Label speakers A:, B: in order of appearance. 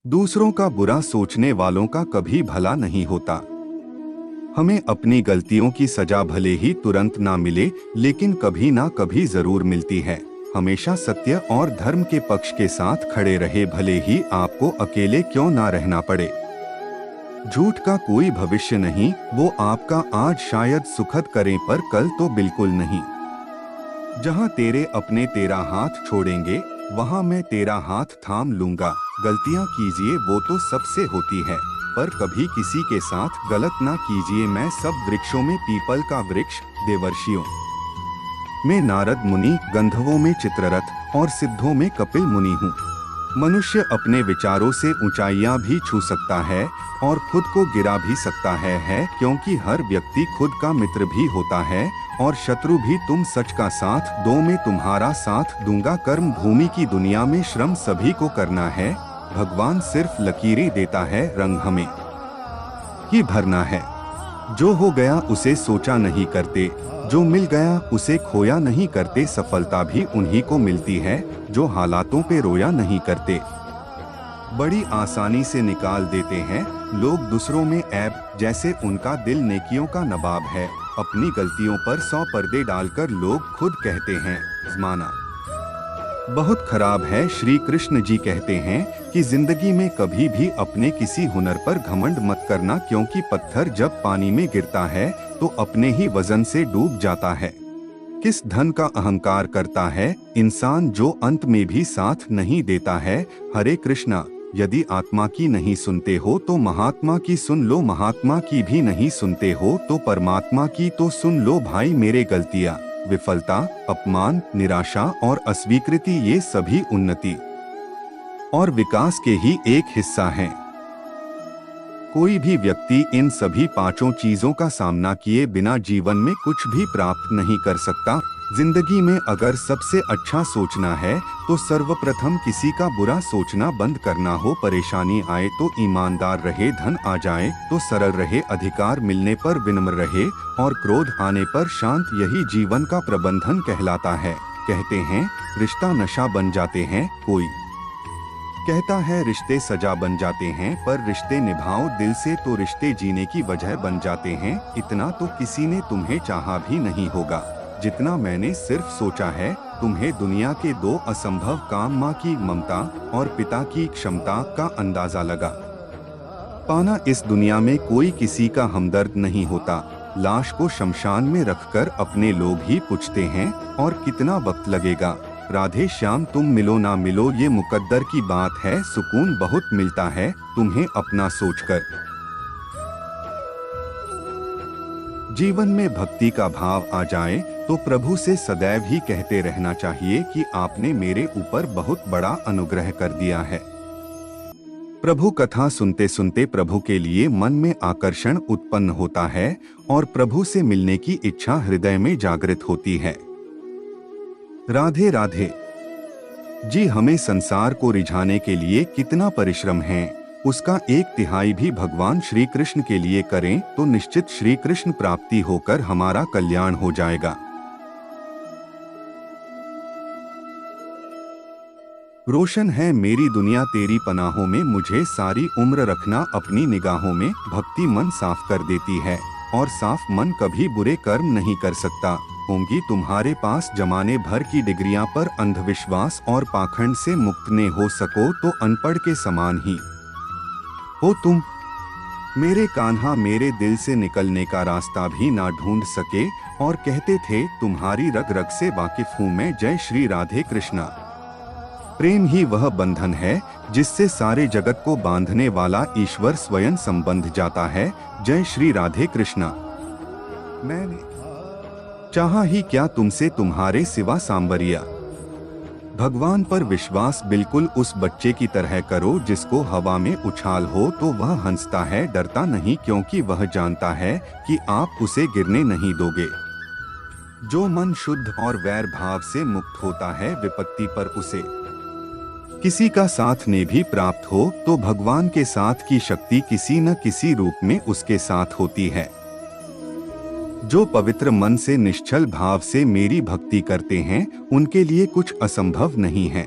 A: दूसरों का बुरा सोचने वालों का कभी भला नहीं होता। हमें अपनी गलतियों की सजा भले ही तुरंत ना मिले, लेकिन कभी ना कभी जरूर मिलती है। हमेशा सत्य और धर्म के पक्ष के साथ खड़े रहे, भले ही आपको अकेले क्यों ना रहना पड़े। झूठ का कोई भविष्य नहीं, वो आपका आज शायद सुखद करे पर कल तो बिल्कुल नहीं। जहाँ तेरे अपने तेरा हाथ छोड़ेंगे, वहाँ मैं तेरा हाथ थाम लूंगा। गलतियाँ कीजिए वो तो सबसे होती है, पर कभी किसी के साथ गलत ना कीजिए। मैं सब वृक्षों में पीपल का वृक्ष, देवर्षियों में नारद मुनि, गंधर्वों में चित्ररथ और सिद्धों में कपिल मुनि हूँ। मनुष्य अपने विचारों से ऊंचाइयां भी छू सकता है और खुद को गिरा भी सकता है, क्योंकि हर व्यक्ति खुद का मित्र भी होता है और शत्रु भी। तुम सच का साथ दो, मैं तुम्हारा साथ दूंगा। कर्म भूमि की दुनिया में श्रम सभी को करना है, भगवान सिर्फ लकीरें देता है, रंग हमें ही भरना है। जो हो गया उसे सोचा नहीं करते, जो मिल गया उसे खोया नहीं करते। सफलता भी उन्हीं को मिलती है जो हालातों पे रोया नहीं करते। बड़ी आसानी से निकाल देते हैं लोग दूसरों में ऐब, जैसे उनका दिल नेकियों का नवाब है। अपनी गलतियों पर 100 पर्दे डालकर लोग खुद कहते हैं जमाना बहुत खराब है। श्री कृष्ण जी कहते हैं कि जिंदगी में कभी भी अपने किसी हुनर पर घमंड मत करना, क्योंकि पत्थर जब पानी में गिरता है तो अपने ही वजन से डूब जाता है। किस धन का अहंकार करता है इंसान, जो अंत में भी साथ नहीं देता है। हरे कृष्णा। यदि आत्मा की नहीं सुनते हो तो महात्मा की सुन लो, महात्मा की भी नहीं सुनते हो तो परमात्मा की तो सुन लो। भाई मेरे गलतियाँ, विफलता, अपमान, निराशा और अस्वीकृति, ये सभी उन्नति और विकास के ही एक हिस्सा हैं। कोई भी व्यक्ति इन सभी पांचों चीजों का सामना किए बिना जीवन में कुछ भी प्राप्त नहीं कर सकता। जिंदगी में अगर सबसे अच्छा सोचना है तो सर्वप्रथम किसी का बुरा सोचना बंद करना हो। परेशानी आए तो ईमानदार रहे, धन आ जाए तो सरल रहे, अधिकार मिलने पर विनम्र रहे और क्रोध आने पर शांत। यही जीवन का प्रबंधन कहलाता है। कहते हैं रिश्ता नशा बन जाते हैं, कोई कहता है रिश्ते सजा बन जाते हैं, पर रिश्ते निभाओ दिल से तो रिश्ते जीने की वजह बन जाते हैं। इतना तो किसी ने तुम्हें चाहा भी नहीं होगा जितना मैंने सिर्फ सोचा है। तुम्हें दुनिया के दो असंभव काम, माँ की ममता और पिता की क्षमता का अंदाजा लगा पाना। इस दुनिया में कोई किसी का हमदर्द नहीं होता। लाश को शमशान में रखकर अपने लोग ही पूछते हैं और कितना वक्त लगेगा। राधे श्याम। तुम मिलो ना मिलो ये मुकद्दर की बात है, सुकून बहुत मिलता है तुम्हें अपना सोचकर। जीवन में भक्ति का भाव आ जाए तो प्रभु से सदैव ही कहते रहना चाहिए कि आपने मेरे ऊपर बहुत बड़ा अनुग्रह कर दिया है। प्रभु कथा सुनते सुनते प्रभु के लिए मन में आकर्षण उत्पन्न होता है और प्रभु से मिलने की इच्छा हृदय में जागृत होती है। राधे राधे। जी, हमें संसार को रिझाने के लिए कितना परिश्रम है, उसका 1/3 भी भगवान श्री कृष्ण के लिए करें तो निश्चित श्री कृष्ण प्राप्ति होकर हमारा कल्याण हो जाएगा। रोशन है मेरी दुनिया तेरी पनाहों में, मुझे सारी उम्र रखना अपनी निगाहों में। भक्ति मन साफ कर देती है और साफ मन कभी बुरे कर्म नहीं कर सकता। होंगी तुम्हारे पास जमाने भर की डिग्रियां, पर अंधविश्वास और पाखंड से मुक्त ने हो सको तो अनपढ़ के समान ही हो तुम। मेरे कान्हा मेरे दिल से निकलने का रास्ता भी ना ढूंढ सके और कहते थे तुम्हारी रग रग से वाकिफ हूँ मैं। जय श्री राधे कृष्णा। प्रेम ही वह बंधन है जिससे सारे जगत को बांधने वाला ईश्वर स्वयं संबंध जाता है। जय श्री राधे कृष्णा। मैंने चाहा ही क्या तुमसे तुम्हारे सिवा सांवरिया। भगवान पर विश्वास बिल्कुल उस बच्चे की तरह करो जिसको हवा में उछाल हो तो वह हंसता है, डरता नहीं, क्योंकि वह जानता है कि आप उसे गिरने नहीं दोगे। जो मन शुद्ध और वैर भाव से मुक्त होता है, विपत्ति पर उसे किसी का साथ ने भी प्राप्त हो तो भगवान के साथ की शक्ति किसी न किसी रूप में उसके साथ होती है। जो पवित्र मन से निश्चल भाव से मेरी भक्ति करते हैं उनके लिए कुछ असंभव नहीं है।